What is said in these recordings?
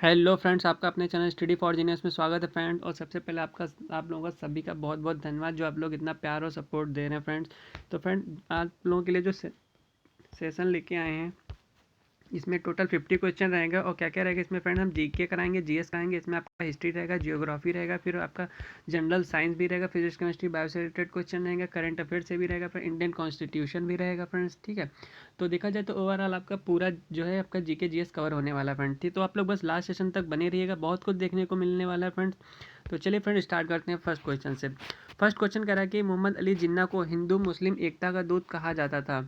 Hello friends, आपका अपने channel study for genius में स्वागत है फ्रेंड। और सबसे पहले आप लोगों का सभी का बहुत बहुत धन्यवाद जो आप लोग इतना प्यार और सपोर्ट दे रहे हैं फ्रेंड्स। तो फ्रेंड, आप लोगों के लिए जो सेशन लेके आए हैं, इसमें टोटल 50 क्वेश्चन रहेगा। और क्या क्या रहेगा इसमें फ्रेंड, हम जीके कराएंगे, जीएस कराएंगे, इसमें आपका हिस्ट्री रहेगा, जियोग्राफी रहेगा, फिर आपका जनरल साइंस भी रहेगा, फिजिक्स केमिस्ट्री बायो से रिलेटेड क्वेश्चन रहेगा, करंट अफेयर से भी रहेगा, फिर इंडियन कॉन्स्टिट्यूशन भी रहेगा फ्रेंड्स। ठीक है, तो देखा जाए तो ओवरऑल आपका पूरा जो है आपका जीके जीएस कवर होने वाला है फ्रेंड। ठीक, तो आप लोग बस लास्ट सेशन तक बने रहिएगा, बहुत कुछ देखने को मिलने वाला है फ्रेंड्स। तो चलिए फ्रेंड, स्टार्ट करते हैं फर्स्ट क्वेश्चन से। फर्स्ट क्वेश्चन कह रहा है कि मोहम्मद अली जिन्ना को हिंदू मुस्लिम एकता का दूत कहा जाता था।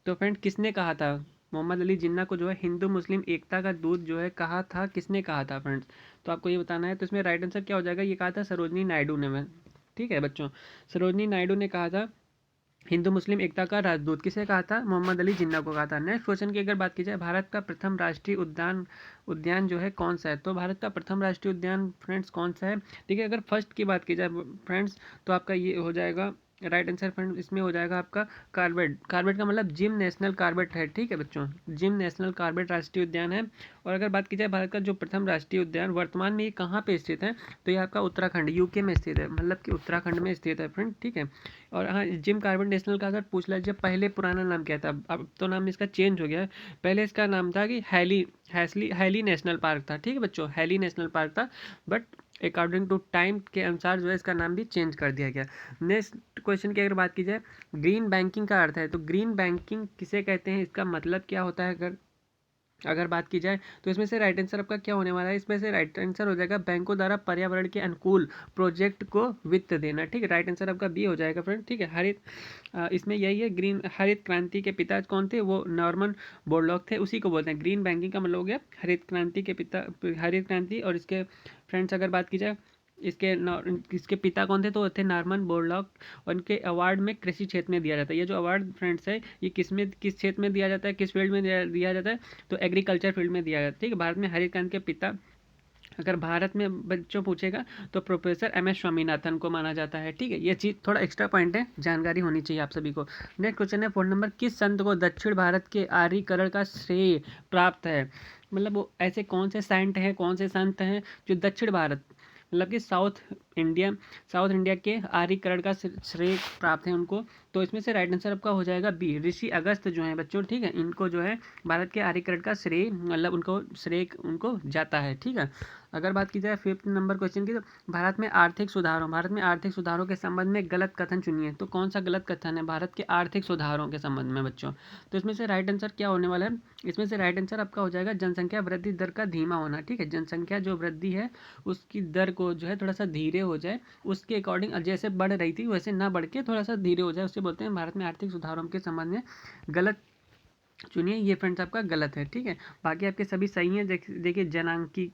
तो फ्रेंड, किसने कहा था? मोहम्मद अली जिन्ना को जो है हिंदू मुस्लिम एकता का दूत जो है कहा था, किसने कहा था फ्रेंड्स? तो आपको ये बताना है। तो इसमें राइट आंसर क्या हो जाएगा? ये कहा था सरोजनी नायडू ने। ठीक है बच्चों, सरोजनी नायडू ने कहा था हिंदू मुस्लिम एकता का राजदूत। किसे कहा था? मोहम्मद अली जिन्ना को कहा था। नेक्स्ट क्वेश्चन की अगर बात की जाए, भारत का प्रथम राष्ट्रीय उद्यान उद्यान जो है कौन सा है? तो भारत का प्रथम राष्ट्रीय उद्यान फ्रेंड्स कौन सा है? देखिए, अगर फर्स्ट की बात की जाए फ्रेंड्स, तो आपका ये हो जाएगा राइट आंसर फ्रेंड, इसमें हो जाएगा आपका कार्बेट। कार्बेट का मतलब जिम नेशनल कार्बेट है। ठीक है बच्चों, जिम नेशनल कार्बेट राष्ट्रीय उद्यान है। और अगर बात की जाए भारत का जो प्रथम राष्ट्रीय उद्यान वर्तमान में ये कहाँ पे स्थित है, तो ये आपका उत्तराखंड यूके में स्थित है, मतलब कि उत्तराखंड में स्थित है फ्रेंड। ठीक है, और हाँ, जिम कार्बेट नेशनल का अगर पूछ लिया जाए पहले पुराना नाम क्या था, अब तो नाम इसका चेंज हो गया है। पहले इसका नाम था कि हैली नेशनल पार्क था। ठीक है बच्चों, हैली नेशनल पार्क था, बट अकॉर्डिंग टू टाइम के अनुसार जो है इसका नाम भी चेंज कर दिया गया। नेक्स्ट क्वेश्चन की अगर बात की जाए, ग्रीन बैंकिंग का अर्थ है, तो ग्रीन बैंकिंग किसे कहते हैं, इसका मतलब क्या होता है? अगर अगर बात की जाए तो इसमें से राइट आंसर आपका क्या होने वाला है? इसमें से राइट आंसर हो जाएगा बैंकों द्वारा पर्यावरण के अनुकूल प्रोजेक्ट को वित्त देना। ठीक है, राइट आंसर आपका बी हो जाएगा फ्रेंड। ठीक है, इसमें यही है। ग्रीन हरित क्रांति के पिता कौन थे? वो नॉर्मन बोरलॉग थे, उसी को बोलते हैं। ग्रीन बैंकिंग का मतलब हो गया हरित क्रांति के पिता, हरित क्रांति। और इसके फ्रेंड्स अगर बात की जाए, इसके पिता कौन थे? तो वो थे नॉर्मन बोरलॉग। और इनके अवार्ड में कृषि क्षेत्र में दिया जाता है। ये जो अवार्ड फ्रेंड्स है, ये किस क्षेत्र में दिया जाता है, किस फील्ड में दिया जाता है? तो एग्रीकल्चर फील्ड में दिया जाता है। ठीक है, भारत में हरित क्रांति के पिता अगर भारत में बच्चों पूछेगा तो प्रोफेसर MS स्वामीनाथन को माना जाता है। ठीक है, ये चीज़ थोड़ा एक्स्ट्रा पॉइंट है, जानकारी होनी चाहिए आप सभी को। नेक्स्ट क्वेश्चन है 4 नंबर, किस संत को दक्षिण भारत के आर्यीकरण का श्रेय प्राप्त है? मतलब वो ऐसे कौन से सेंट हैं, कौन से संत हैं जो दक्षिण भारत, मतलब कि इंडिया साउथ इंडिया के आर्यीकरण का श्रेय प्राप्त है उनको? तो इसमें से राइट आंसर आपका हो जाएगा बी, ऋषि अगस्त जो है बच्चों। ठीक है, इनको जो है भारत के आर्यीकरण का श्रेय, मतलब उनको श्रेय उनको जाता है। ठीक है, अगर बात की जाए 5th नंबर क्वेश्चन की, तो भारत में आर्थिक सुधारों के संबंध में गलत कथन चुनिए। तो कौन सा गलत कथन है भारत के आर्थिक सुधारों के संबंध में बच्चों? तो इसमें से राइट आंसर क्या होने वाला है? इसमें से राइट आंसर आपका हो जाएगा जनसंख्या वृद्धि दर का धीमा होना। ठीक है, जनसंख्या जो वृद्धि है उसकी दर को जो है थोड़ा सा धीरे हो जाए, उसके अकॉर्डिंग जैसे बढ़ रही थी वैसे ना बढ़ के थोड़ा सा धीरे हो जाए, उससे बोलते हैं भारत में आर्थिक सुधारों के संबंध में गलत चुनिए। ये फ्रेंड्स आपका गलत है। ठीक है, बाकी आपके सभी सही हैं। देखिए, जनांकी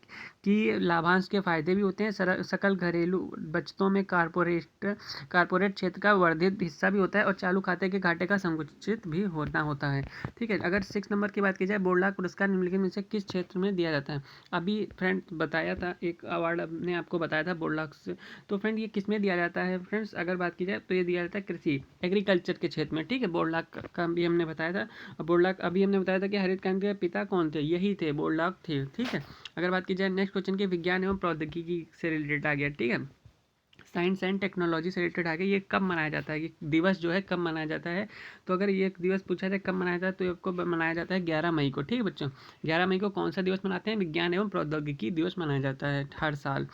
की लाभांश के फायदे भी होते हैं, सकल घरेलू बचतों में कारपोरेट क्षेत्र का वर्धित हिस्सा भी होता है, और चालू खाते के घाटे का संकुचित भी होता है। ठीक है, अगर 6 नंबर की बात की जाए, बोर्डलाग पुरस्कार निम्नलिखित में से किस क्षेत्र में दिया जाता है? अभी फ्रेंड्स बताया था, एक अवार्ड ने आपको बताया था बोर्डलाग से। तो फ्रेंड, ये किस में दिया जाता है फ्रेंड्स? अगर बात की जाए तो ये दिया जाता है कृषि एग्रीकल्चर के क्षेत्र में। ठीक है, बोर्डलाग का भी हमने बताया था। बोरलॉग अभी हमने बताया था कि हरित क्रांति के पिता कौन थे, यही थे, बोरलॉग थे। ठीक है, अगर बात की जाए नेक्स्ट क्वेश्चन के विज्ञान एवं प्रौद्योगिकी से रिलेटेड आ गया। ठीक है, साइंस एंड टेक्नोलॉजी से रिलेटेड आ गया। ये कब मनाया जाता है, ये दिवस जो है कब मनाया जाता है? तो अगर ये दिवस पूछा जाए कब मनाया जाता है, तो आपको मनाया जाता है 11 मई को। ठीक है बच्चों, 11 मई को कौन सा दिवस मनाते हैं? विज्ञान एवं प्रौद्योगिकी दिवस मनाया जाता है हर साल।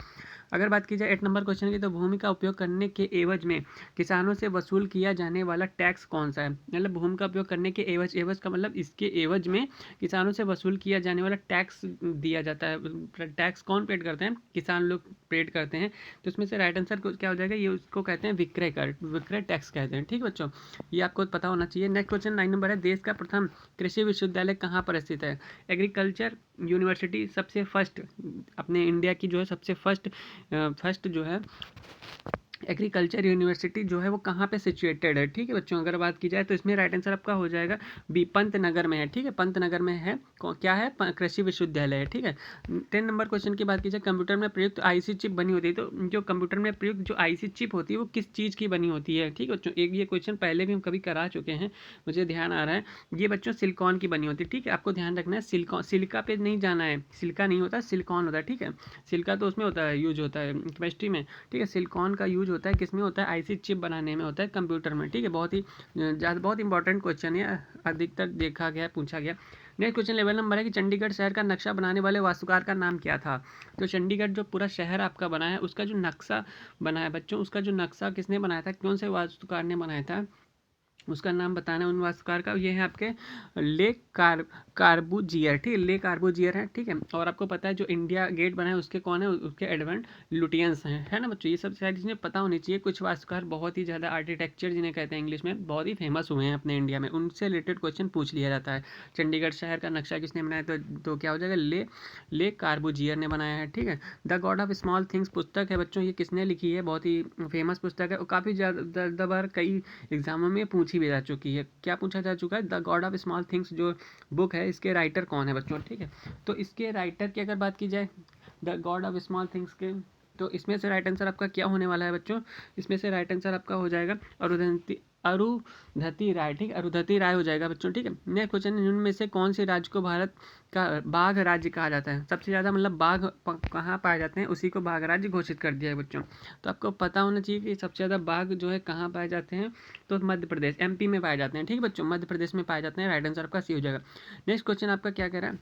अगर बात की जाए 8 नंबर क्वेश्चन की, तो भूमि का उपयोग करने के एवज में किसानों से वसूल किया जाने वाला टैक्स कौन सा है? मतलब भूमि का उपयोग करने के एवज का मतलब इसके एवज में किसानों से वसूल किया जाने वाला टैक्स दिया जाता है। टैक्स कौन पेड करते हैं? किसान लोग पेड करते हैं। तो इसमें से राइट आंसर क्या हो जाएगा? ये उसको कहते हैं विक्रय कर, विक्रय टैक्स कहते हैं। ठीक है बच्चों, ये आपको पता होना चाहिए। नेक्स्ट क्वेश्चन 9 नंबर है, देश का प्रथम कृषि विश्वविद्यालय कहाँ पर स्थित है? एग्रीकल्चर यूनिवर्सिटी सबसे फर्स्ट, अपने इंडिया की जो है सबसे फर्स्ट जो है एग्रीकल्चर यूनिवर्सिटी जो है वो कहाँ पे सिचुएटेड है, ठीक है बच्चों। अगर बात की जाए तो इसमें राइट आंसर आपका हो जाएगा बी, पंतनगर में है, ठीक है, पंतनगर में है। क्या है, कृषि विश्वविद्यालय है, ठीक है। 10 नंबर क्वेश्चन की बात की जाए, कंप्यूटर में प्रयुक्त आईसी चिप बनी होती है, तो जो कंप्यूटर में प्रयुक्त जो आईसी चिप होती है वो किस चीज़ की बनी होती है, ठीक है बच्चों। एक ये क्वेश्चन पहले भी हम कभी करा चुके हैं, मुझे ध्यान आ रहा है। ये बच्चों सिलिकॉन की बनी होती है, ठीक है, आपको ध्यान रखना है। सिलिकॉन, सिलिका पे नहीं जाना है, सिलिका नहीं होता, सिलिकॉन होता है, ठीक है। सिलिका तो उसमें होता है, यूज होता है केमिस्ट्री में, ठीक है। सिलिकॉन का यूज होता है किसमें होता है, आईसी चिप बनाने में होता है, कंप्यूटर में, ठीक है। बहुत ही ज़्यादा बहुत इंपॉर्टेंट क्वेश्चन है, अधिकतर देखा गया, पूछा गया। नेक्स्ट क्वेश्चन लेवल नंबर है कि चंडीगढ़ शहर का नक्शा बनाने वाले वास्तुकार का नाम क्या था। तो चंडीगढ़ जो पूरा शहर आपका बना है उसका जो नक्शा बना है बच्चों, उसका जो नक्शा किसने बनाया था, कौन से वास्तुकार ने बनाया था, उसका नाम बताना है उन वास्तुकार का। ये है आपके ले कार्बूजियर, ठीक है, ले कार्बूजियर है, ठीक है। और आपको पता है जो इंडिया गेट बना है उसके कौन है, उसके एडवर्ड लुटियंस हैं, है ना बच्चों। ये सब शायद जिन्हें पता होनी चाहिए। कुछ वास्तुकार बहुत ही ज़्यादा आर्किटेक्चर जिन्हें कहते हैं इंग्लिश में, बहुत ही फेमस हुए हैं अपने इंडिया में, उनसे रिलेटेड क्वेश्चन पूछ लिया जाता है। चंडीगढ़ शहर का नक्शा किसने बनाया, तो क्या हो जाएगा, ले कार्बूजियर ने बनाया है, ठीक है। The God of small things पुस्तक है बच्चों, ये किसने लिखी है, बहुत ही फेमस पुस्तक है और काफ़ी ज़्यादा बार कई एग्जामों में पूछी भी जा चुकी है। क्या पूछा जा चुका है, the God of small things जो बुक है, इसके राइटर कौन है बच्चों, ठीक है। तो इसके राइटर की अगर बात की जाए, the God of small things के, तो इसमें से राइट आंसर आपका क्या होने वाला है बच्चों, इसमें से राइट आंसर आपका हो जाएगा अरुंधति राय, ठीक है, अरुंधति राय हो जाएगा बच्चों, ठीक है। नेक्स्ट क्वेश्चन, इनमें से कौन से राज्य को भारत का बाघ राज्य कहा जाता है। सबसे ज़्यादा मतलब बाघ कहाँ पाए जाते हैं, उसी को बाघ राज्य घोषित कर दिया है बच्चों। तो आपको पता होना चाहिए कि सबसे ज़्यादा बाघ जो है कहाँ पाए जाते हैं, तो मध्य प्रदेश, एमपी में पाए जाते हैं, ठीक है बच्चों, मध्य प्रदेश में पाए जाते हैं। राइट आंसर आपका सी हो जाएगा। नेक्स्ट क्वेश्चन आपका क्या कह रहा है,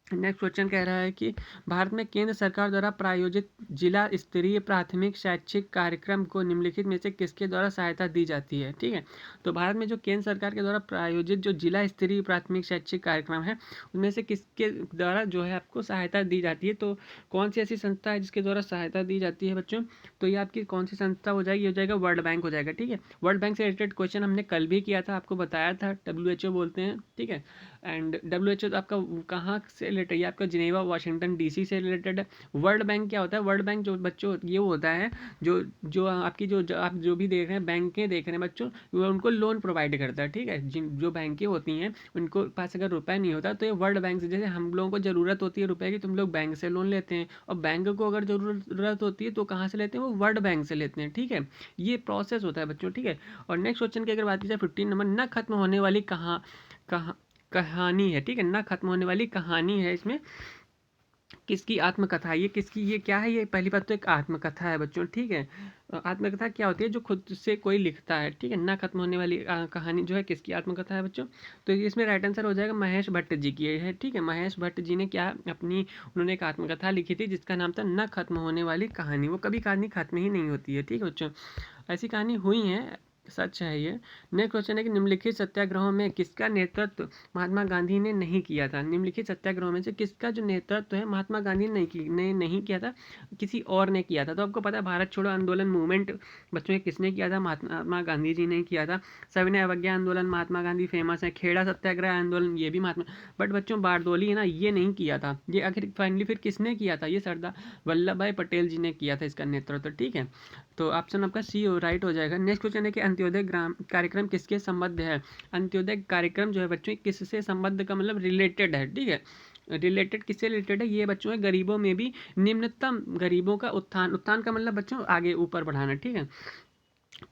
नेक्स्ट क्वेश्चन कह रहा है कि भारत में केंद्र सरकार द्वारा प्रायोजित जिला स्तरीय प्राथमिक शैक्षिक कार्यक्रम को निम्नलिखित में से किसके द्वारा सहायता दी जाती है, ठीक है। तो भारत में जो केंद्र सरकार के द्वारा प्रायोजित जो जिला स्तरीय प्राथमिक शैक्षिक कार्यक्रम है उनमें से किसके द्वारा जो है आपको सहायता दी जाती है। तो कौन सी ऐसी संस्था है जिसके द्वारा सहायता दी जाती है बच्चों, तो ये आपकी कौन सी संस्था हो जाएगी, हो जाएगा वर्ल्ड बैंक हो जाएगा, ठीक है। वर्ल्ड बैंक से रिलेटेड क्वेश्चन हमने कल भी किया था, आपको बताया था, WHO बोलते हैं, ठीक है। एंड WHO तो आपका कहाँ से रिलेटेड, ये आपका जिनेवा वाशिंगटन DC से रिलेटेड है। वर्ल्ड बैंक क्या होता है, वर्ल्ड बैंक जो बच्चों ये होता है जो जो आपकी जो आप जो भी देख रहे हैं बैंकें देख रहे हैं बच्चों, वो उनको लोन प्रोवाइड करता है, ठीक है। जिन जो बैंकें होती हैं उनको पास अगर रुपये नहीं होता तो ये वर्ल्ड बैंक से, जैसे हम लोगों को ज़रूरत होती है रुपये की, तुम लोग बैंक से लोन लेते हैं, और बैंक को अगर ज़रूरत होती है तो कहाँ से लेते हैं, वो वर्ल्ड बैंक से लेते हैं, ठीक है। ये प्रोसेस होता है बच्चों, ठीक है। और नेक्स्ट क्वेश्चन की अगर बात की जाए 15 नंबर, न खत्म होने वाली कहाँ कहानी है, ठीक है, ना खत्म होने वाली कहानी है। इसमें किसकी आत्मकथा है, ये किसकी, ये क्या है, ये पहली बात तो एक आत्मकथा है बच्चों, ठीक है। आत्मकथा क्या होती है, जो खुद से कोई लिखता है, ठीक है। ना खत्म होने वाली कहानी जो है किसकी आत्मकथा है बच्चों, तो इसमें राइट आंसर हो जाएगा महेश भट्ट जी की है, ठीक है। महेश भट्ट जी ने क्या अपनी, उन्होंने एक आत्मकथा लिखी थी जिसका नाम था ना खत्म होने वाली कहानी। वो कभी कहानी खत्म ही नहीं होती है, ठीक है बच्चों, ऐसी कहानी हुई है, सच है ये। नेक्स्ट क्वेश्चन है कि निम्नलिखित सत्याग्रहों में किसका नेतृत्व महात्मा गांधी ने नहीं किया था। निम्नलिखित सत्याग्रहों में से किसका जो नेतृत्व है महात्मा गांधी ने नहीं किया था, किसी और ने किया था। तो आपको पता है भारत छोड़ो आंदोलन मूवमेंट बच्चों किसने किया था, महात्मा गांधी जी ने किया था। सविनय अवज्ञा आंदोलन महात्मा गांधी फेमस है, खेड़ा सत्याग्रह आंदोलन ये भी महात्मा, बट बच्चों बारडोली है ना, ये नहीं किया था। ये आखिर फाइनली फिर किसने किया था, ये सरदार वल्लभ भाई पटेल जी ने किया था इसका नेतृत्व, ठीक है। तो ऑप्शन आपका सी राइट हो जाएगा। नेक्स्ट क्वेश्चन है कि अंत्योदय ग्राम कार्यक्रम किसके संबद्ध है। अंत्योदय कार्यक्रम जो है बच्चों किससे संबद्ध का मतलब रिलेटेड है, ठीक है। रिलेटेड किससे रिलेटेड है, ये बच्चों है गरीबों में भी निम्नतम गरीबों का उत्थान, उत्थान का मतलब बच्चों आगे ऊपर बढ़ाना, ठीक है।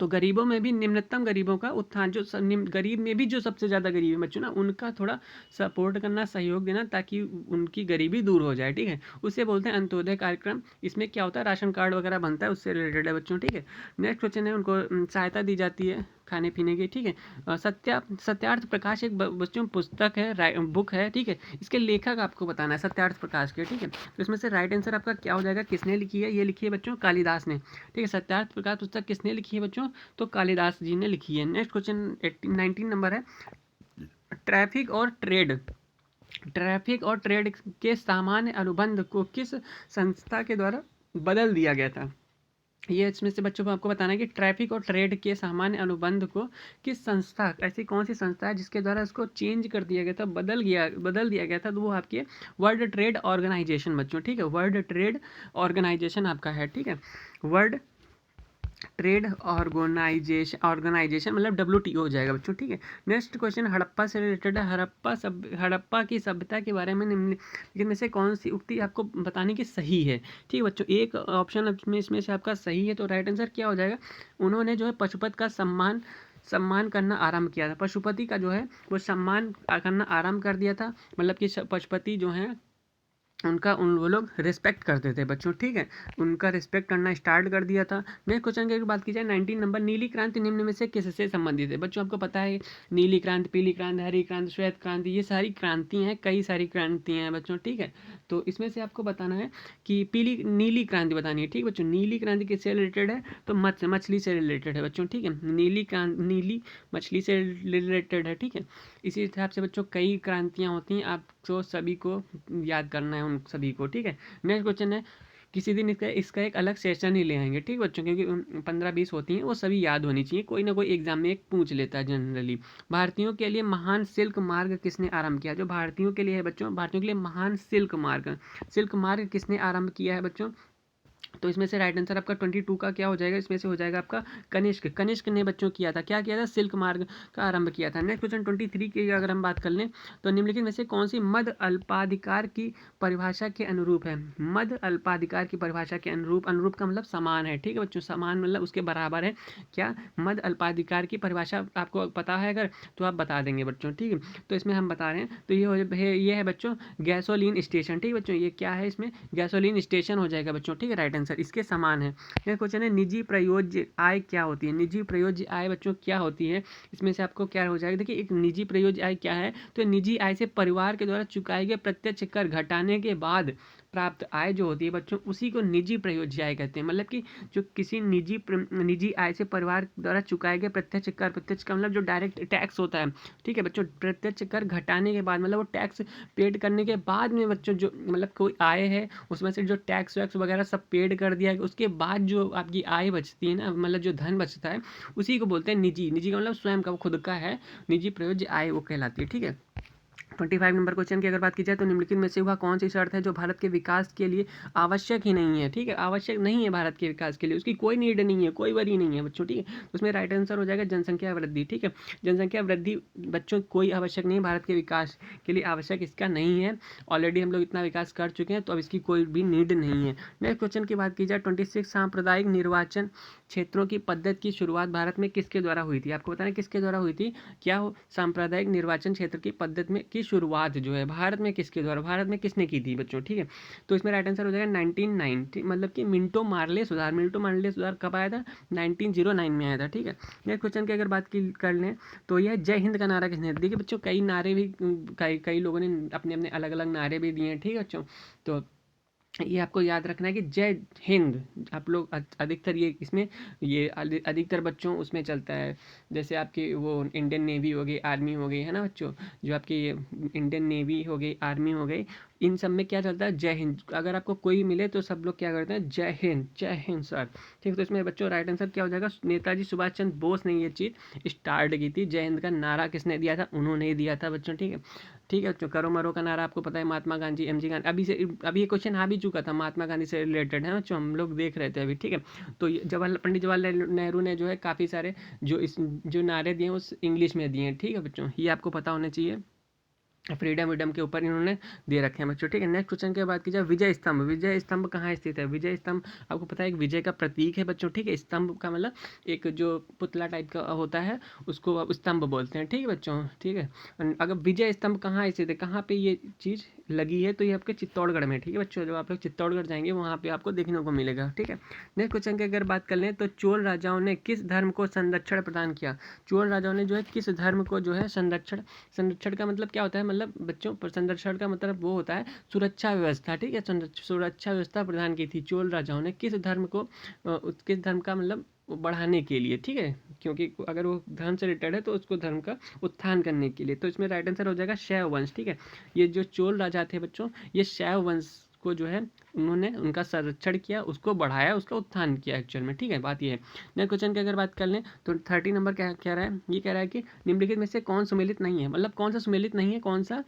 तो गरीबों में भी निम्नतम गरीबों का उत्थान, जो गरीब में भी जो सबसे ज़्यादा गरीब है बच्चों ना, उनका थोड़ा सपोर्ट करना, सहयोग देना, ताकि उनकी गरीबी दूर हो जाए, ठीक है। उसे बोलते हैं अंत्योदय कार्यक्रम। इसमें क्या होता है, राशन कार्ड वगैरह बनता है, उससे रिलेटेड है बच्चों, ठीक है। नेक्स्ट क्वेश्चन है उनको सहायता दी जाती है खाने पीने की, ठीक है। सत्यार्थ प्रकाश एक बच्चों पुस्तक है, बुक है, ठीक है। इसके लेखक आपको बताना है सत्यार्थ प्रकाश के, ठीक है। तो इसमें से राइट आंसर आपका क्या हो जाएगा, किसने लिखी है, ये लिखी है बच्चों कालिदास ने, ठीक है। सत्यार्थ प्रकाश पुस्तक किसने लिखी है बच्चों, तो कालिदास जी ने लिखी है। नेक्स्ट क्वेश्चन 19 नंबर है, ट्रैफिक और ट्रेड, ट्रैफिक और ट्रेड के सामान्य अनुबंध को किस संस्था के द्वारा बदल दिया गया था। ये इसमें से बच्चों को आपको बताना है कि ट्रैफिक और ट्रेड के सामान्य अनुबंध को किस संस्था, ऐसी कौन सी संस्था है जिसके द्वारा इसको चेंज कर दिया गया था, बदल दिया गया था, तो वो आपकी वर्ल्ड ट्रेड ऑर्गेनाइजेशन बच्चों, ठीक है। वर्ल्ड ट्रेड ऑर्गेनाइजेशन आपका है, ठीक है। वर्ल्ड ट्रेड ऑर्गेनाइजेशन मतलब WTO हो जाएगा बच्चों, ठीक है। नेक्स्ट क्वेश्चन हड़प्पा से रिलेटेड है। हड़प्पा की सभ्यता के बारे में निम्नलिखित में से कौन सी उक्ति आपको बताने की सही है, ठीक है बच्चों। एक ऑप्शन इसमें से आपका सही है, तो राइट आंसर क्या हो जाएगा, उन्होंने जो है पशुपति का सम्मान करना आरंभ किया था। पशुपति का जो है वो सम्मान करना आरंभ कर दिया था, मतलब कि पशुपति जो है उनका वो लोग रिस्पेक्ट करते थे बच्चों, ठीक है, उनका रिस्पेक्ट करना स्टार्ट कर दिया था। नेक्स्ट क्वेश्चन की बात की जाए 19 नंबर, नीली क्रांति निम्न में से किससे संबंधित है बच्चों। आपको पता है नीली क्रांति, पीली क्रांति, हरी क्रांति, श्वेत क्रांति, ये सारी क्रांति हैं, कई सारी क्रांति हैं बच्चों, ठीक है। तो इसमें से आपको बताना है कि नीली क्रांति बतानी है, ठीक है बच्चों। नीली क्रांति किससे रिलेटेड है, तो मछली से रिलेटेड है बच्चों, ठीक है। नीली मछली से रिलेटेड है, ठीक है। इसी हिसाब से बच्चों कई क्रांतियाँ होती हैं, आपको सभी को याद करना है उन सभी को, ठीक है। नेक्स्ट क्वेश्चन है, किसी दिन इसका एक अलग सेशन ही ले आएंगे, ठीक बच्चों, क्योंकि 15-20 होती हैं, वो सभी याद होनी चाहिए, कोई ना कोई एग्जाम में एक पूछ लेता है जनरली। भारतीयों के लिए महान सिल्क मार्ग किसने आरंभ किया, जो भारतीयों के लिए है बच्चों, भारतीयों के लिए महान सिल्क मार्ग किसने आरंभ किया है बच्चों। तो इसमें से राइट आंसर आपका 22 का क्या हो जाएगा, इसमें से हो जाएगा आपका कनिष्क ने बच्चों किया था, क्या किया था, सिल्क मार्ग का आरंभ किया था। नेक्स्ट क्वेश्चन 23 की अगर हम बात कर लें, तो निम्नलिखित में से कौन सी मध्य अल्पाधिकार की परिभाषा के अनुरूप है। मध्य अल्पाधिकार की परिभाषा के अनुरूप का मतलब समान है, ठीक है बच्चों, समान मतलब उसके बराबर है। क्या मध्य अल्पाधिकार की परिभाषा आपको पता है अगर, तो आप बता देंगे बच्चों, ठीक है। तो इसमें हम बता रहे हैं, तो ये है बच्चों गैसोलीन स्टेशन, ठीक है बच्चों, ये क्या है, इसमें गैसोलीन स्टेशन हो जाएगा बच्चों, ठीक है, राइट आंसर इसके समान है। यह क्वेश्चन है, निजी प्रयोज्य आय क्या होती है। निजी प्रयोज्य आय बच्चों क्या होती है, इसमें से आपको क्या हो जाएगा, देखिए एक निजी प्रयोज्य आय क्या है, तो निजी आय से परिवार के द्वारा चुकाए गए प्रत्यक्ष कर घटाने के बाद प्राप्त आय जो होती है बच्चों, उसी को निजी प्रयोज्य आय कहते हैं। मतलब कि जो किसी निजी आय से परिवार द्वारा चुकाए गए प्रत्यक्ष का मतलब जो डायरेक्ट टैक्स होता है, ठीक है बच्चों, प्रत्यक्ष कर घटाने के बाद, मतलब वो टैक्स पेड करने के बाद में बच्चों जो मतलब कोई आय है उसमें से जो टैक्स वैक्स वगैरह सब पेड कर दिया, उसके बाद जो आपकी आय बचती है ना, मतलब जो धन बचता है, उसी को बोलते हैं निजी का मतलब स्वयं का, वो खुद का है, निजी प्रयोज्य आय वो कहलाती है, ठीक है। 25 नंबर क्वेश्चन की अगर बात की जाए, तो निम्नलिखित में से वह कौन सी शर्त है जो भारत के विकास के लिए आवश्यक ही नहीं है, ठीक है, आवश्यक नहीं है भारत के विकास के लिए, उसकी कोई नीड नहीं है, कोई वरी नहीं है बच्चों, ठीक है। उसमें राइट आंसर हो जाएगा जनसंख्या वृद्धि, ठीक है। जनसंख्या वृद्धि बच्चों कोई आवश्यक नहीं है, भारत के विकास के लिए आवश्यक इसका नहीं है, ऑलरेडी हम लोग इतना विकास कर चुके हैं, तो अब इसकी कोई भी नीड नहीं है। नेक्स्ट क्वेश्चन की बात की जाए 26, सांप्रदायिक निर्वाचन क्षेत्रों की पद्धति की शुरुआत भारत में किसके द्वारा हुई थी। आपको बताना किसके द्वारा हुई थी, क्या हो सांप्रदायिक निर्वाचन क्षेत्र की पद्धति में की शुरुआत जो है भारत में किसके द्वारा, भारत में किसने की थी बच्चों, ठीक है। तो इसमें राइट आंसर हो जाएगा 1990, मतलब कि मिंटो मार्ले सुधार कब आया था, 1909 में आया था, ठीक है। नेक्स्ट क्वेश्चन की अगर बात की कर लें, तो यह जय हिंद का नारा किसने, देखिए बच्चों कई नारे भी कई लोगों ने अपने अपने अलग अलग नारे भी दिए हैं, ठीक है बच्चों। तो ये आपको याद रखना है कि जय हिंद आप लोग अधिकतर ये इसमें ये अधिकतर बच्चों उसमें चलता है, जैसे आपकी वो इंडियन नेवी हो गई, आर्मी हो गई, है ना बच्चों, जो आपकी ये इंडियन नेवी हो गई, आर्मी हो गई, इन सब में क्या चलता है, जय हिंद। अगर आपको कोई मिले तो सब लोग क्या करते हैं, जय हिंद सर, ठीक है। तो इसमें बच्चों राइट आंसर क्या हो जाएगा, नेताजी सुभाष चंद्र बोस ने ये चीज़ स्टार्ट की थी। जय हिंद का नारा किसने दिया था, उन्होंने ही दिया था बच्चों, ठीक है। ठीक है बच्चों, करो मरो का नारा आपको पता है, महात्मा गांधी, MG गांधी, अभी ये क्वेश्चन आ भी चुका था, महात्मा गांधी से रिलेटेड है बच्चों, हम लोग देख रहे थे अभी, ठीक है। तो पंडित जवाहरलाल नेहरू ने जो है काफ़ी सारे जो नारे दिए हैं उस इंग्लिश में दिए हैं, ठीक है बच्चों, ये आपको पता होना चाहिए। फ्रीडम विडम के ऊपर इन्होंने दे रखे हैं बच्चों, ठीक है। नेक्स्ट क्वेश्चन की बात की जाए, विजय स्तंभ कहाँ स्थित है। विजय स्तंभ आपको पता है एक विजय का प्रतीक है बच्चों, ठीक है। स्तंभ का मतलब एक जो पुतला टाइप का होता है उसको स्तंभ बोलते हैं, ठीक है बच्चों, ठीक है। अगर विजय स्तंभ कहाँ स्थित है, कहाँ पे ये चीज़ लगी है, तो ये आपके चित्तौड़गढ़ में, ठीक है बच्चों, जब आप लोग चित्तौड़गढ़ जाएंगे वहाँ पे आपको देखने को मिलेगा, ठीक है। नेक्स्ट क्वेश्चन की अगर बात कर लें, तो चोल राजाओं ने किस धर्म को संरक्षण प्रदान किया। चोल राजाओं ने जो है किस धर्म को जो है संरक्षण का मतलब क्या होता है, मतलब बच्चों पर संरक्षण का मतलब वो होता है सुरक्षा व्यवस्था, ठीक है। सुरक्षा व्यवस्था प्रदान की थी चोल राजाओं ने किस धर्म को, किस धर्म का मतलब बढ़ाने के लिए, ठीक है, क्योंकि अगर वो धर्म से रिलेटेड है तो उसको धर्म का उत्थान करने के लिए। तो इसमें राइट आंसर हो जाएगा शैव वंश, ठीक है। ये जो चोल राजा थे बच्चों, ये शैव वंश को जो है उन्होंने उनका संरक्षण किया, उसको बढ़ाया, उसका उत्थान किया एक्चुअल में, ठीक है, बात ये है। नेक्स्ट क्वेश्चन की अगर बात कर लें, तो 30 नंबर क्या कह रहा है, ये कह रहा है कि निम्नलिखित में से कौन सुमेलित नहीं है, मतलब कौन सा सुमेलित नहीं है, कौन सा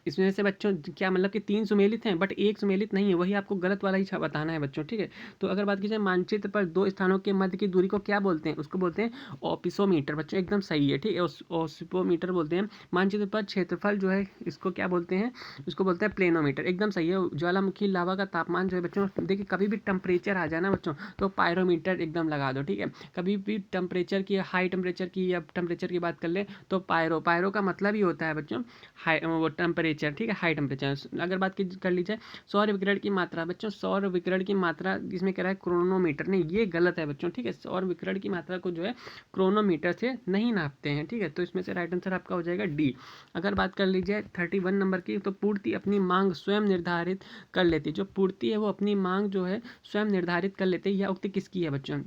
इसमें से बच्चों क्या मतलब कि 3 सुमेलित हैं बट एक सुमेलित नहीं है, वही आपको गलत वाला ही बताना है बच्चों, ठीक है। तो अगर बात की जाए मानचित्र पर 2 स्थानों के मध्य की दूरी को क्या बोलते हैं, उसको बोलते हैं ओपिसोमीटर बच्चों, एकदम सही है, ठीक है, ओसिपोमीटर बोलते हैं। मानचित्र पर क्षेत्रफल जो है इसको क्या बोलते हैं, इसको बोलते हैं प्लेनोमीटर, एकदम सही है। ज्वालामुखी लावा का तापमान जो है बच्चों, देखिए कभी भी टेम्परेचर आ जाए ना बच्चों तो पायरोमीटर एकदम लगा दो, ठीक है। कभी भी टेम्परेचर की, हाई टेम्परेचर की या टेम्परेचर की बात कर ले तो पायरो का मतलब ही होता है बच्चों हाई, वो टेम्परेचर, ठीक है, हाई टेम्परेचर। अगर बात की कर ली जाए सौर विकिरण की मात्रा बच्चों, सौर विकिरण की मात्रा इसमें कह रहा है क्रोनोमीटर, नहीं ये गलत है बच्चों, ठीक है। सौर विकिरण की मात्रा को जो है क्रोनोमीटर से नहीं नापते हैं, ठीक है। तो इसमें से राइट आंसर आपका हो जाएगा डी। अगर बात कर लीजिए 31 नंबर की, तो पूर्ति अपनी मांग स्वयं निर्धारित कर लेती है, जो पूर्ति है वो अपनी मांग जो है स्वयं निर्धारित कर लेती है। यह उक्ति किसकी है बच्चों,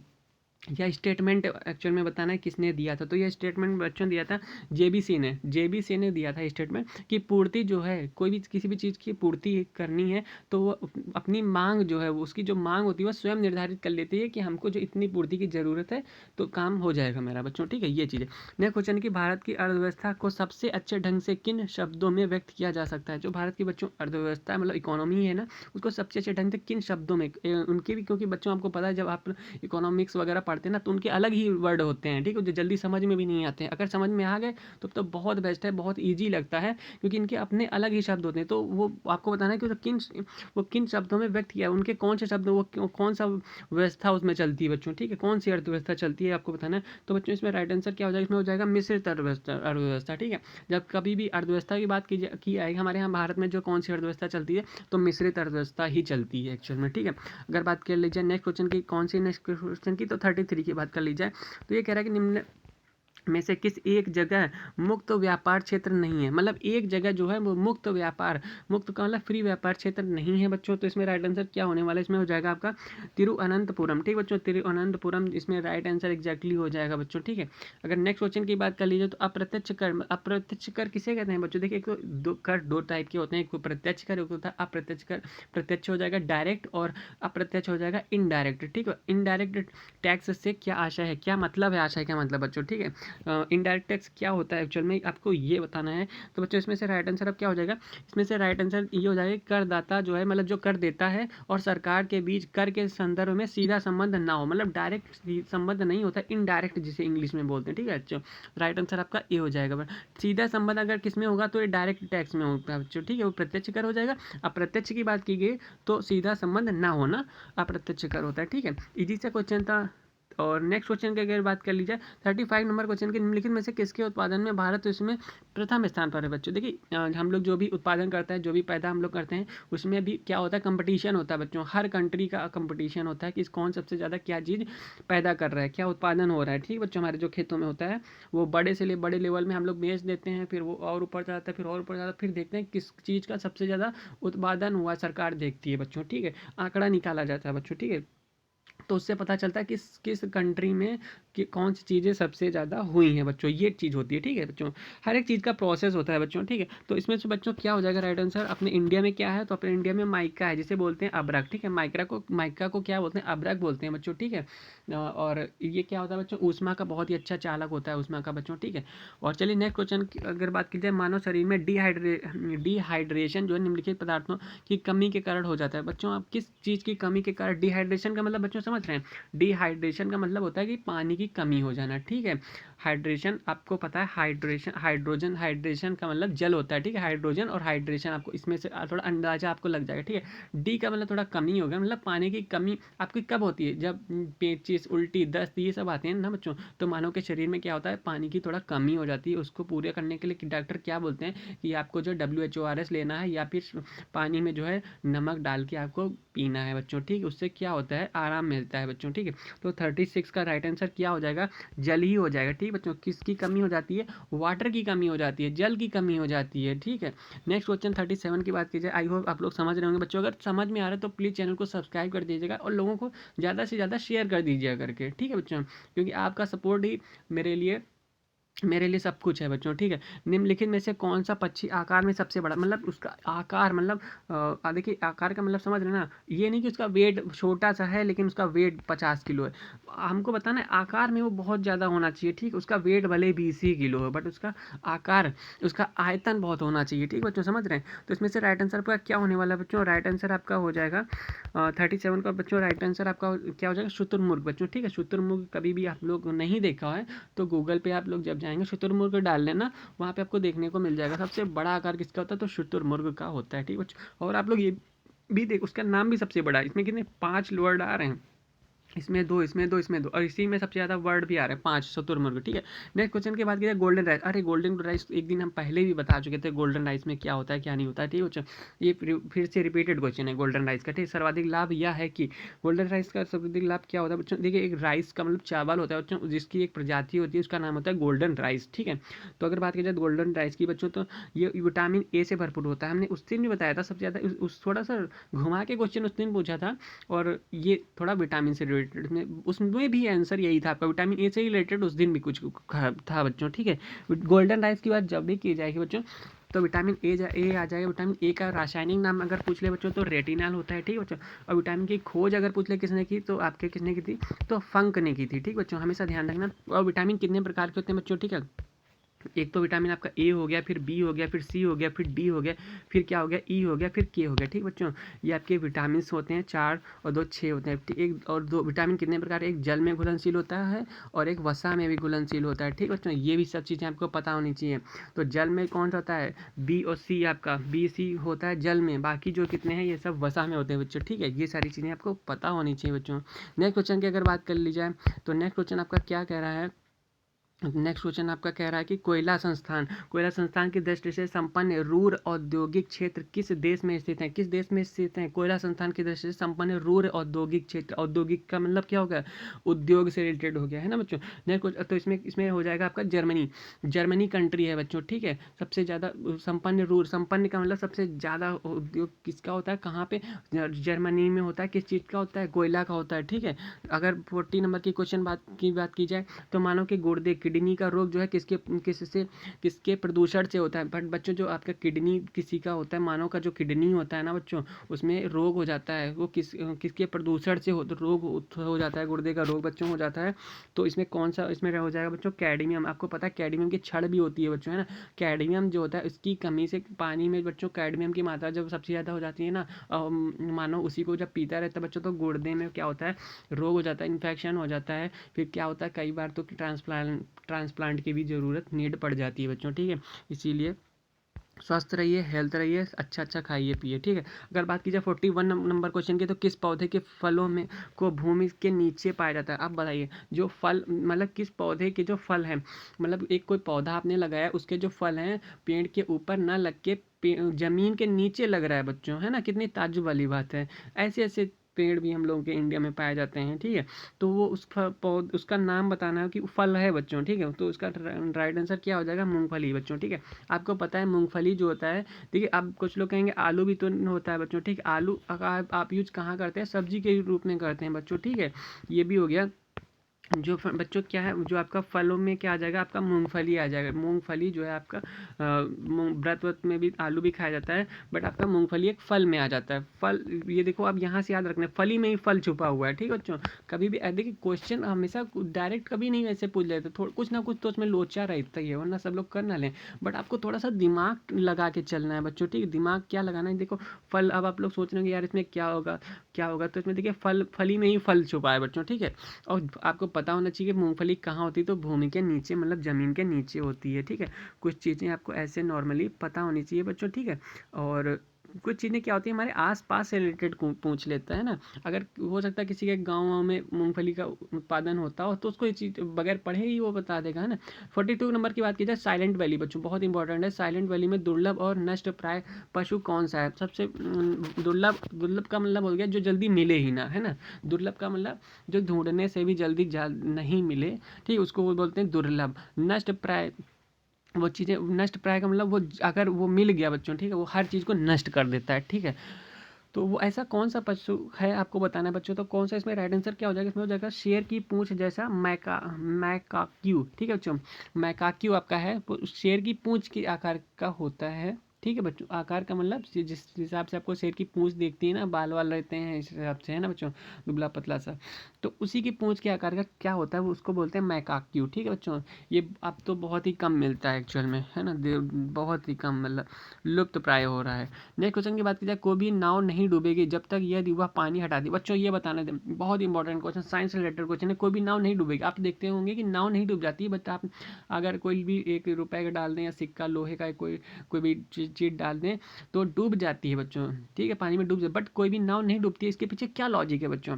यह स्टेटमेंट एक्चुअल में बताना है किसने दिया था, तो यह स्टेटमेंट बच्चों दिया था जेबीसी ने दिया था स्टेटमेंट कि पूर्ति जो है कोई भी किसी भी चीज़ की पूर्ति करनी है तो वो अपनी मांग जो है, उसकी जो मांग होती है वो स्वयं निर्धारित कर लेती है कि हमको जो इतनी पूर्ति की ज़रूरत है तो काम हो जाएगा मेरा बच्चों, ठीक है, ये चीज़ है। नेक्स्ट क्वेश्चन की भारत की अर्थव्यवस्था को सबसे अच्छे ढंग से किन शब्दों में व्यक्त किया जा सकता है, जो भारत की बच्चों अर्थव्यवस्था मतलब इकोनॉमी है ना, उसको सबसे अच्छे ढंग से किन शब्दों में, उनके भी, क्योंकि बच्चों आपको पता है जब आप इकोनॉमिक्स वगैरह पढ़ते हैं ना तो उनके अलग ही वर्ड होते हैं, ठीक है, जो जल्दी समझ में भी नहीं आते हैं। अगर समझ में आ गए तो बहुत बेस्ट है, बहुत ईजी लगता है, क्योंकि इनके अपने अलग ही शब्द होते हैं। तो वो आपको बताना है कि वो किन शब्दों में व्यक्त किया, उनके कौन से शब्द, वो कौन सा व्यवस्था उसमें चलती है बच्चों, ठीक है, कौन सी अर्थव्यवस्था चलती है आपको बताना है। तो बच्चों इसमें राइट आंसर क्या हो जाएगा, इसमें हो जाएगा मिश्रित अर्थव्यवस्था, ठीक है। जब कभी भी अर्थव्यवस्था की बात की आएगी हमारे यहाँ भारत में, जो कौन सी अर्थव्यवस्था चलती है तो मिश्रित अर्थव्यवस्था ही चलती है एक्चुअल में, ठीक है। अगर बात कर लीजिए नेक्स्ट क्वेश्चन की, कौन सी नेक्स्ट क्वेश्चन की, तो 33 की बात कर ली जाए तो ये कह रहा है कि निम्न में से किस एक जगह मुक्त व्यापार क्षेत्र नहीं है, मतलब एक जगह जो है वो मुक्त का मतलब फ्री व्यापार क्षेत्र नहीं है बच्चों। तो इसमें राइट आंसर क्या होने वाला है, इसमें हो जाएगा आपका तिरुअनंतपुरम, ठीक बच्चों, तिरुअनंतपुरम इसमें राइट आंसर एग्जैक्टली हो जाएगा बच्चों, ठीक है। अगर नेक्स्ट क्वेश्चन की बात कर लीजिए तो अप्रत्यक्ष कर किसे कहते हैं बच्चों, देखिए एक तो दो टाइप के होते हैं, एक तो प्रत्यक्ष कर, एक होता है अप्रत्यक्ष कर। प्रत्यक्ष हो जाएगा डायरेक्ट और अप्रत्यक्ष हो जाएगा इनडायरेक्ट, ठीक है। इनडायरेक्ट टैक्स से क्या आशय है, क्या मतलब है, आशय क्या मतलब बच्चों, ठीक है। इनडायरेक्ट टैक्स क्या होता है एक्चुअल में आपको ये बताना है। तो बच्चों इसमें से राइट आंसर अब क्या हो जाएगा, इसमें से राइट आंसर ये हो जाएगा करदाता जो है मतलब जो कर देता है और सरकार के बीच कर के संदर्भ में सीधा संबंध ना हो, मतलब डायरेक्ट संबंध नहीं होता, इनडायरेक्ट जिसे इंग्लिश में बोलते हैं, ठीक है बच्चों। राइट आंसर आपका ये हो जाएगा। सीधा संबंध अगर किस में होगा तो ये डायरेक्ट टैक्स में होगा बच्चों, ठीक है, वो प्रत्यक्ष कर हो जाएगा। अप्रत्यक्ष की बात की गई तो सीधा संबंध ना होना अप्रत्यक्ष कर होता है, ठीक है। इजी सा क्वेश्चन था। और नेक्स्ट क्वेश्चन की अगर बात कर ली जाए 35 नंबर क्वेश्चन के, निम्नलिखित में से किसके उत्पादन में भारत इसमें प्रथम स्थान पर है बच्चों। देखिए हम लोग जो भी उत्पादन करते हैं, जो भी पैदा हम लोग करते हैं, उसमें भी क्या होता है, कंपटीशन होता है बच्चों, हर कंट्री का कंपटीशन होता है कि कौन सबसे ज़्यादा क्या चीज़ पैदा कर रहा है, क्या उत्पादन हो रहा है, ठीक बच्चों। हमारे जो खेतों में होता है वो बड़े लेवल में हम लोग बेच देते हैं, फिर वो और ऊपर जाता है, फिर और ऊपर जाता है, फिर देखते हैं किस चीज़ का सबसे ज़्यादा उत्पादन हुआ, सरकार देखती है बच्चों, ठीक है, आंकड़ा निकाला जाता है बच्चों, ठीक है। तो उससे पता चलता है किस किस कंट्री में कि कौन सी चीज़ें सबसे ज़्यादा हुई हैं बच्चों, ये चीज़ होती है, ठीक है बच्चों। हर एक चीज़ का प्रोसेस होता है बच्चों, ठीक है। तो इसमें से बच्चों क्या हो जाएगा राइट आंसर, अपने इंडिया में क्या है, तो अपने इंडिया में माइका है जिसे बोलते हैं अब्रक, ठीक है। माइका को क्या बोलते हैं, अब्रक बोलते हैं बच्चों, ठीक है। और ये क्या होता है बच्चों, ऊष्मा का बहुत ही अच्छा चालक होता है ऊष्मा का बच्चों, ठीक है। और चलिए नेक्स्ट क्वेश्चन की अगर बात की जाए, मानव शरीर में डिहाइड्रेशन जो है निम्नलिखित पदार्थों की कमी के कारण हो जाता है बच्चों। आप किस चीज़ की कमी के कारण, डिहाइड्रेशन का मतलब बच्चों समझ रहे हैं, डिहाइड्रेशन का मतलब होता है कि पानी की कमी हो जाना, ठीक है। हाइड्रेशन आपको पता है, हाइड्रेशन का मतलब जल होता है, ठीक है। हाइड्रोजन और हाइड्रेशन आपको इसमें से थोड़ा अंदाजा आपको लग जाएगा, ठीक है। डी का मतलब थोड़ा कमी हो गया, मतलब पानी की कमी आपकी कब होती है, जब पेचिस, उल्टी, दस्त ये सब आते हैं ना बच्चों, तो मानव के शरीर में क्या होता है, पानी की थोड़ा कमी हो जाती है। उसको पूरे करने के लिए डॉक्टर क्या बोलते हैं कि आपको जो WHORS लेना है या फिर पानी में जो है नमक डाल के आपको पीना है बच्चों, ठीक है। उससे क्या होता है, आराम मिलता है बच्चों, ठीक है। तो 36 का राइट आंसर क्या हो जाएगा, जल ही हो जाएगा, ठीक है बच्चों। किसकी कमी हो जाती है, वाटर की कमी हो जाती है, जल की कमी हो जाती है, ठीक है। नेक्स्ट क्वेश्चन 37 की बात की जाए, आई होप आप लोग समझ रहे होंगे बच्चों। अगर समझ में आ रहा है तो प्लीज़ चैनल को सब्सक्राइब कर दीजिएगा और लोगों को ज़्यादा से ज़्यादा शेयर कर दीजिएगा करके, ठीक है बच्चों, क्योंकि आपका सपोर्ट ही मेरे लिए मेरे लिए सब कुछ है बच्चों, ठीक है। निम्नलिखित में से कौन सा पक्षी आकार में सबसे बड़ा, मतलब उसका आकार, मतलब देखिए आकार का मतलब समझ रहे हैं ना, ये नहीं कि उसका वेट छोटा सा है लेकिन उसका वेट 50 किलो है। हमको बताना है आकार में वो बहुत ज़्यादा होना चाहिए, ठीक। उसका वेट भले 20 ही किलो है बट उसका आकार, उसका आयतन बहुत होना चाहिए, ठीक बच्चों, समझ रहे हैं। तो इसमें से राइट आंसर आपका क्या होने वाला है बच्चों? राइट आंसर आपका हो जाएगा 37 का बच्चों। राइट आंसर आपका क्या हो जाएगा? शुतुरमुर्ग बच्चों, ठीक है। शुतुरमुर्ग कभी भी आप लोग नहीं देखा है तो गूगल पे आप लोग जब जाएंगे शुतुरमुर्ग डाल लेना, वहाँ पे आपको देखने को मिल जाएगा। सबसे बड़ा आकार किसका होता है? तो शुतुरमुर्ग का होता है, ठीक बच्चों। और आप लोग ये भी देख, उसका नाम भी सबसे बड़ा है। इसमें कितने 5 वर्ड आ रहे हैं, इसमें दो, इसमें दो, इसमें दो, और इसी में सबसे ज़्यादा वर्ड भी आ रहे हैं 5, शुतुरमुर्ग, ठीक है। नेक्स्ट क्वेश्चन की बात की जाए गोल्डन राइस। अरे गोल्डन राइस एक दिन हम पहले भी बता चुके थे, गोल्डन राइस में क्या होता है क्या नहीं होता है, ठीक है बच्चों। ये फिर से रिपीटेड क्वेश्चन है गोल्डन राइस का, ठीक। सर्वाधिक लाभ यह है कि गोल्डन राइस का सर्वाधिक लाभ क्या होता है बच्चों? देखिए एक राइस का मतलब चावल होता है बच्चों, जिसकी एक प्रजाति होती है, उसका नाम होता है गोल्डन राइस, ठीक है। तो अगर बात की जाए गोल्डन राइस की बच्चों, तो ये विटामिन ए से भरपूर होता है। हमने उस दिन भी बताया था सबसे ज़्यादा, उस थोड़ा सा घुमा के क्वेश्चन उस दिन पूछा था, और ये थोड़ा विटामिन से रिलेटेड में, उसमें भी आंसर यही था आपका, विटामिन ए से रिलेटेड उस दिन भी कुछ था बच्चों, ठीक है। गोल्डन राइस की बात जब भी की जाएगी बच्चों, तो विटामिन ए आ जाएगा। विटामिन ए का रासायनिक नाम अगर पूछ ले बच्चों तो रेटिनॉल होता है, ठीक है बच्चों। और विटामिन की खोज अगर पूछ ले किसने की, तो आपके किसने की थी? तो फंक ने की थी, ठीक बच्चों, हमेशा ध्यान रखना। और विटामिन कितने प्रकार के होते हैं बच्चों, ठीक है। एक तो विटामिन आपका ए हो गया, फिर बी हो गया, फिर सी हो गया, फिर डी हो गया, फिर क्या हो गया? ई हो गया, फिर के हो गया, ठीक बच्चों। ये आपके विटामिन होते हैं 4 और 2 6 होते हैं, एक और दो विटामिन कितने प्रकार? एक जल में घुलनशील होता है और एक वसा में भी घुलनशील होता है, ठीक बच्चों। ये भी सब चीज़ें आपको पता होनी चाहिए। तो जल में कौन सा होता है? बी और सी, आपका बी सी होता है जल में, बाकी जो कितने हैं ये सब वसा में होते हैं बच्चों, ठीक है। ये सारी चीज़ें आपको पता होनी चाहिए बच्चों। नेक्स्ट क्वेश्चन की अगर बात कर ली जाए, तो नेक्स्ट क्वेश्चन आपका क्या कह रहा है? नेक्स्ट क्वेश्चन आपका कह रहा है कि कोयला संस्थान की दृष्टि से संपन्न रूर औद्योगिक क्षेत्र किस देश में स्थित है? किस देश में स्थित है कोयला संस्थान की दृष्टि से संपन्न रूर औद्योगिक क्षेत्र? औद्योगिक का मतलब क्या हो गया? उद्योग से रिलेटेड हो गया है ना बच्चों। नेक्स्ट तो इसमें इसमें हो जाएगा आपका जर्मनी। जर्मनी कंट्री है बच्चों, ठीक है। सबसे ज़्यादा संपन्न रूर, संपन्न का मतलब सबसे ज़्यादा उद्योग किसका होता है, कहाँ पे? जर्मनी में होता है। किस चीज़ का होता है? कोयला का होता है, ठीक है। अगर 40 नंबर की क्वेश्चन बात की जाए, तो मानो कि गुर्दे किडनी का रोग जो है किसके प्रदूषण से होता है। बट बच्चों जो आपका किडनी किसी का होता है, मानव का जो किडनी होता है ना बच्चों, उसमें रोग हो जाता है, वो किसके प्रदूषण से रोग हो जाता है, गुर्दे का रोग बच्चों हो जाता है। तो इसमें कौन सा इसमें हो जाएगा बच्चों? कैडमियम। आपको पता है कैडमियम की छड़ भी होती है बच्चों, है ना। कैडमियम जो होता है उसकी कमी से पानी में बच्चों कैडमियम की मात्रा जब सबसे ज़्यादा हो जाती है ना, मानो उसी को जब पीता रहता है बच्चों, तो गुर्दे में क्या होता है? रोग हो जाता है, इन्फेक्शन हो जाता है। फिर क्या होता है, कई बार तो ट्रांसप्लांट की भी ज़रूरत नीड पड़ जाती है बच्चों, ठीक है। इसीलिए स्वस्थ रहिए, हेल्थ रहिए, अच्छा अच्छा खाइए पिए, ठीक है। अगर बात की जाए 41 नंबर क्वेश्चन की, तो किस पौधे के फलों में को भूमि के नीचे पाया जाता है? आप बताइए। जो फल, मतलब किस पौधे के जो फल हैं, मतलब एक कोई पौधा आपने लगाया, उसके जो फल हैं पेड़ के ऊपर ना लग के जमीन के नीचे लग रहा है बच्चों, है ना। कितनी ताज्जुब वाली बात है। ऐसे ऐसे पेड़ भी हम लोगों के इंडिया में पाए जाते हैं, ठीक है। तो वो उसका नाम बताना है कि फल है बच्चों, ठीक है। तो उसका राइट आंसर क्या हो जाएगा? मूंगफली बच्चों, ठीक है। आपको पता है मूंगफली जो होता है, देखिए अब कुछ लोग कहेंगे आलू भी तो होता है बच्चों, ठीक है। आलू आप यूज कहाँ करते हैं? सब्जी के रूप में करते हैं बच्चों, ठीक है। ये भी हो गया। जो बच्चों क्या है, जो आपका फलों में क्या आ जाएगा? आपका मूंगफली आ जाएगा। मूंगफली जो है आपका व्रत व्रत में भी आलू भी खाया जाता है, बट आपका मूंगफली एक फल में आ जाता है। फल, ये देखो आप यहाँ से याद रखना, फली में ही फल छुपा हुआ है, ठीक है बच्चों। कभी भी देखिए क्वेश्चन हमेशा डायरेक्ट कभी नहीं वैसे पूछ लेते, थोड़ा कुछ ना कुछ तो उसमें लोचा रहता ही है, वरना सब लोग कर ना लें। बट आपको थोड़ा सा दिमाग लगा के चलना है बच्चों, ठीक है। दिमाग क्या लगाना है? देखो फल, अब आप लोग सोच रहे हो कि यार इसमें क्या होगा क्या होगा, तो इसमें देखिए फली में ही फल छुपा है बच्चों, ठीक है। और आपको पता होना चाहिए कि मूंगफली कहाँ होती है, तो भूमि के नीचे, मतलब ज़मीन के नीचे होती है, ठीक है। कुछ चीज़ें आपको ऐसे नॉर्मली पता होनी चाहिए बच्चों, ठीक है। और कुछ चीज़ें क्या होती है हमारे आस-पास से रिलेटेड पूछ लेता है ना। अगर हो सकता है किसी के गाँव में मूंगफली का उत्पादन होता हो, तो उसको ये चीज़ बगैर पढ़े ही वो बता देगा, है ना। 42 नंबर की बात की जाए, साइलेंट वैली बच्चों बहुत इंपॉर्टेंट है। साइलेंट वैली में दुर्लभ और नष्ट प्राय पशु कौन सा है? सबसे दुर्लभ, दुर्लभ का मतलब हो गया जो जल्दी मिले ही ना, है ना। दुर्लभ का मतलब जो ढूंढने से भी जल्दी नहीं मिले, ठीक, उसको वो बोलते हैं दुर्लभ। नष्ट प्राय, वो चीज़ें नष्ट प्राय का मतलब वो अगर वो मिल गया बच्चों, ठीक है, वो हर चीज़ को नष्ट कर देता है, ठीक है। तो वो ऐसा कौन सा पशु है आपको बताना है बच्चों। तो कौन सा इसमें राइट आंसर क्या हो जाएगा, इसमें हो जाएगा शेर की पूंछ जैसा मैकाक्यू। ठीक है बच्चों, मैकाक्यू आपका है वो शेर की पूंछ के आकार का होता है। ठीक है बच्चों, आकार का मतलब जिस हिसाब से आपको शेर की पूंछ दिखती है ना, बाल वाल रहते हैं इस हिसाब से, है ना बच्चों, दुबला पतला सा, तो उसी की पूंछ के आकार का क्या होता है वो उसको बोलते हैं मैकाक्यू। ठीक है बच्चों, ये अब तो बहुत ही कम मिलता है एक्चुअल में, है ना, बहुत ही कम, मतलब लुप्त प्राय हो रहा है। नेक्स्ट क्वेश्चन की बात की जाए, कोई भी नाव नहीं डूबेगी जब तक यदि वह पानी हटा दे। बच्चों ये बताना दे, बहुत important question, science related question है। कोई भी नाव नहीं डूबेगी, आप देखते होंगे कि नाव नहीं डूब जाती है, बट आप अगर कोई भी 1 रुपए का डाल दें या सिक्का लोहे का कोई भी चीज डाल दें तो डूब जाती है बच्चों। ठीक है, पानी में डूब जाए, बट कोई भी नाव नहीं डूबती है। इसके पीछे क्या लॉजिक है बच्चों,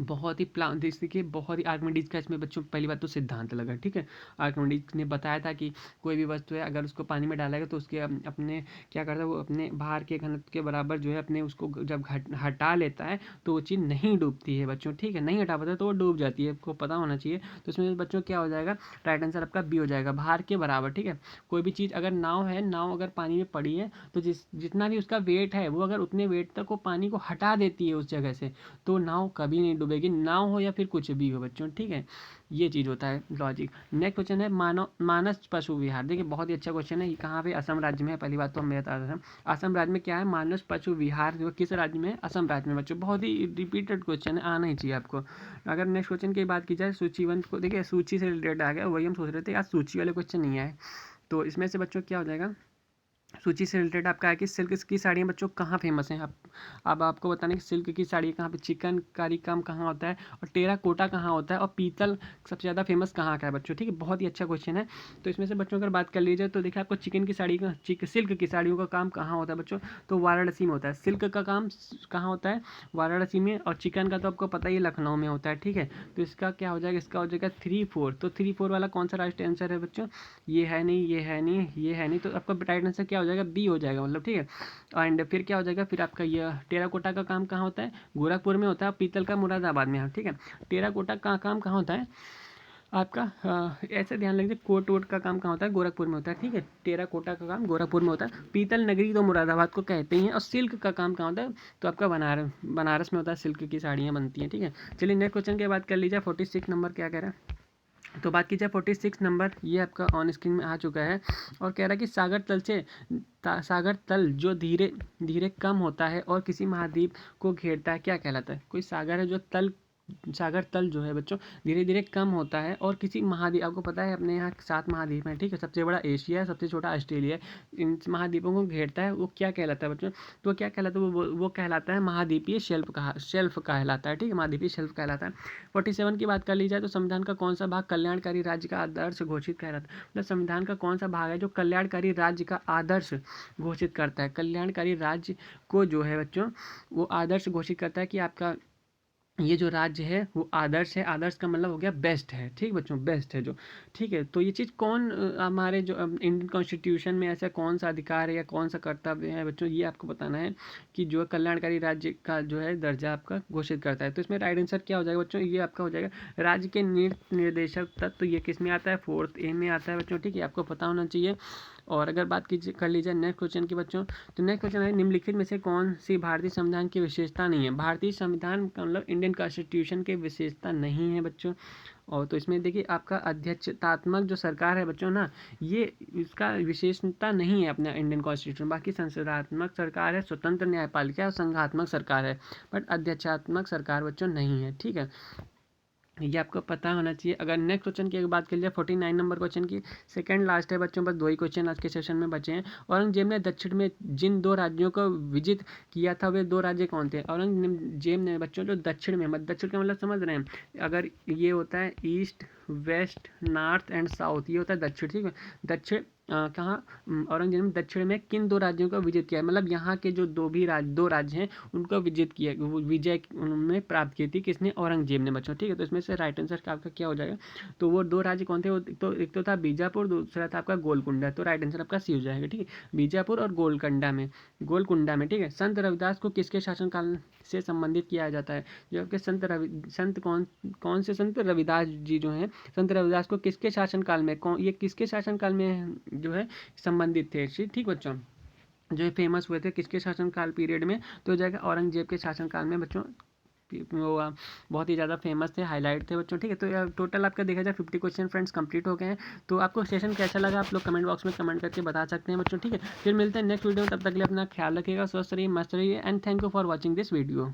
बहुत ही प्लान देखिए, बहुत ही आर्किमिडीज का इसमें बच्चों पहली बात तो सिद्धांत लगा। ठीक है, आर्किमिडीज ने बताया था कि कोई भी वस्तु है अगर उसको पानी में डालेगा तो उसके अपने क्या करता है, वो अपने भार के घनत्व के बराबर जो है अपने उसको जब हटा लेता है तो वो चीज़ नहीं डूबती है बच्चों। ठीक है, नहीं हटा पाता तो वो डूब जाती है, आपको पता होना चाहिए। तो इसमें बच्चों क्या हो जाएगा, राइट आंसर आपका बी हो जाएगा, भार के बराबर। ठीक है, कोई भी चीज़ अगर नाव है, नाव अगर पानी में पड़ी है तो जितना भी उसका वेट है वो अगर उतने वेट तक वो पानी को हटा देती है उस जगह से, तो नाव कभी नहीं डूबेगी, नाव हो या फिर कुछ भी हो बच्चों। ठीक है, ये चीज़ होता है लॉजिक। नेक्स्ट क्वेश्चन है मानस पशु विहार। देखिए बहुत ही अच्छा क्वेश्चन है, ये कहाँ पे, असम राज्य में है। पहली बात तो हम बता रहे हैं, असम राज्य में क्या है, मानस पशु विहार जो किस राज्य में है, असम राज्य में बच्चों। बहुत ही रिपीटेड क्वेश्चन है, आना ही चाहिए आपको। अगर नेक्स्ट क्वेश्चन की बात की जाए सूचीवंत को, देखिए सूची से रिलेटेड आ गया, वही हम सोच रहे थे आज सूची वाले क्वेश्चन नहीं आए। तो इसमें से बच्चों क्या हो जाएगा, सूची से रिलेटेड आपका है कि सिल्क की साड़ियाँ बच्चों कहाँ फेमस हैं। अब आपको बताना कि सिल्क की साड़ी कहाँ पे, चिकनकारी काम कहाँ होता है, और टेरा कोटा कहाँ होता है, और पीतल सबसे ज़्यादा फेमस कहाँ का है बच्चों। ठीक है, बहुत ही अच्छा क्वेश्चन है। तो इसमें से बच्चों अगर बात कर लीजिए तो देखिए आपको चिकन की साड़ी का सिल्क की साड़ियों का काम कहाँ होता है बच्चों, तो वाराणसी में होता है। सिल्क का काम कहाँ होता है, वाराणसी में, और चिकन का तो आपको पता ही है लखनऊ में होता है। ठीक है, तो इसका क्या हो जाएगा, इसका हो जाएगा 3-4। तो 3-4 वाला कौन सा राइट आंसर है बच्चों, ये है नहीं, ये है नहीं, ये है नहीं, तो आपका राइट आंसर क्या हो जाएगा, बी हो जाएगा मतलब। ठीक है, एंड फिर क्या हो जाएगा, फिर आपका ये टेराकोटा का काम कहाँ होता है, गोरखपुर में होता है, पीतल का मुरादाबाद में है। ठीक है, टेराकोटा का काम कहाँ होता है आपका, ऐसे ध्यान रखिए, कोट वोट का काम कहाँ होता है, गोरखपुर में होता है। ठीक है, टेराकोटा का काम गोरखपुर में होता है, पीतल नगरी तो मुरादाबाद को कहते ही हैं, और सिल्क का काम कहाँ होता है, तो आपका बनारस में होता है, सिल्क की साड़ियाँ बनती हैं। ठीक है, चलिए नेक्स्ट क्वेश्चन की बात कर लीजिए, 46 नंबर क्या कह रहा है। तो बात की जाए 46 नंबर, ये आपका ऑन स्क्रीन में आ चुका है, और कह रहा है कि सागर तल जो धीरे धीरे कम होता है और किसी महाद्वीप को घेरता है, क्या कहलाता है। कोई सागर है जो सागर तल जो है बच्चों धीरे धीरे कम होता है, और किसी महाद्वीप, आपको पता है अपने यहाँ 7 महाद्वीप हैं। ठीक है, सबसे बड़ा एशिया है, सबसे छोटा ऑस्ट्रेलिया है, इन महाद्वीपों को घेरता है, वो क्या कहलाता है बच्चों, तो क्या कहलाता है, वो कहलाता है महाद्वीपीय शेल्फ कहलाता है। ठीक है, महाद्वीपीय शेल्फ कहलाता है। 47 की बात कर ली जाए तो संविधान का कौन सा भाग कल्याणकारी राज्य का आदर्श घोषित कहलाता है, मतलब संविधान का कौन सा भाग है जो कल्याणकारी राज्य का आदर्श घोषित करता है। कल्याणकारी राज्य को जो है बच्चों वो आदर्श घोषित करता है कि आपका ये जो राज्य है वो आदर्श है, आदर्श का मतलब हो गया बेस्ट है। ठीक बच्चों, बेस्ट है जो। ठीक है, तो ये चीज़ कौन हमारे जो इंडियन कॉन्स्टिट्यूशन में ऐसा कौन सा अधिकार है या कौन सा कर्तव्य है बच्चों, ये आपको बताना है कि जो कल्याणकारी राज्य का जो है दर्जा आपका घोषित करता है। तो इसमें राइट आंसर क्या हो जाएगा बच्चों, ये आपका हो जाएगा राज्य के निर्देशक तत्व। तो ये किस में आता है, 4th A में आता है बच्चों। ठीक है, आपको पता होना चाहिए। और अगर बात कीजिए कर लीजिए नेक्स्ट क्वेश्चन की बच्चों, तो नेक्स्ट क्वेश्चन है निम्नलिखित में से कौन सी भारतीय संविधान की विशेषता नहीं है। भारतीय संविधान का मतलब इंडियन कॉन्स्टिट्यूशन की विशेषता नहीं है बच्चों। और तो इसमें देखिए आपका अध्यक्षतात्मक जो सरकार है बच्चों ना, ये इसका विशेषता नहीं है अपना इंडियन कॉन्स्टिट्यूशन। बाकी संसदात्मक सरकार है, स्वतंत्र न्यायपालिका और संघात्मक सरकार है, बट अध्यक्षात्मक सरकार बच्चों नहीं है। ठीक है, ये आपको पता होना चाहिए। अगर नेक्स्ट क्वेश्चन की बात कर लिया 49 नंबर क्वेश्चन की, सेकंड लास्ट है बच्चों, बस 2 ही क्वेश्चन आज के सेशन में बचे हैं। औरंगजेब ने दक्षिण में जिन 2 राज्यों को विजित किया था वे 2 राज्य कौन थे। औरंगजेब ने बच्चों जो दक्षिण में, दक्षिण का मतलब समझ रहे हैं, अगर ये होता है east west north and south, ये होता है दक्षिण। ठीक है, दक्षिण कहाँ, औरंगजेब ने दक्षिण में किन 2 राज्यों को विजित किया है, मतलब यहाँ के जो 2 राज्य हैं उनको विजित किया, विजय उन्होंने प्राप्त की थी, किसने, औरंगजेब ने बच्चों। ठीक है, तो इसमें से राइट आंसर आपका क्या हो जाएगा, तो वो 2 राज्य कौन थे, वो एक तो था बीजापुर, दूसरा था आपका गोलकुंडा। तो राइट आंसर आपका सी हो जाएगा। ठीक है, बीजापुर और गोलकुंडा में। ठीक है, संत रविदास को किसके शासनकाल से संबंधित किया जाता है, जो आपके संत कौन से संत रविदास जी जो हैं, संत रविदास को किसके शासनकाल में, ये किसके शासनकाल में जो है संबंधित थे। ठीक बच्चों, जो फेमस हुए थे किसके शासनकाल पीरियड में, तो हो जाएगा औरंगजेब के शासनकाल में बच्चों। वो बहुत ही ज़्यादा फेमस थे, हाईलाइट थे बच्चों। ठीक है, तो टोटल आपका देखा जाए 50 क्वेश्चन फ्रेंड्स कंप्लीट हो गए हैं। तो आपको सेशन कैसा लगा आप लोग कमेंट बॉक्स में कमेंट करके बता सकते हैं बच्चों। ठीक है, फिर मिलते हैं नेक्स्ट वीडियो में, तब तक के लिए अपना ख्याल रखिएगा, स्वस्थ रहिए, मस्त रहिए, and thank you for watching this video.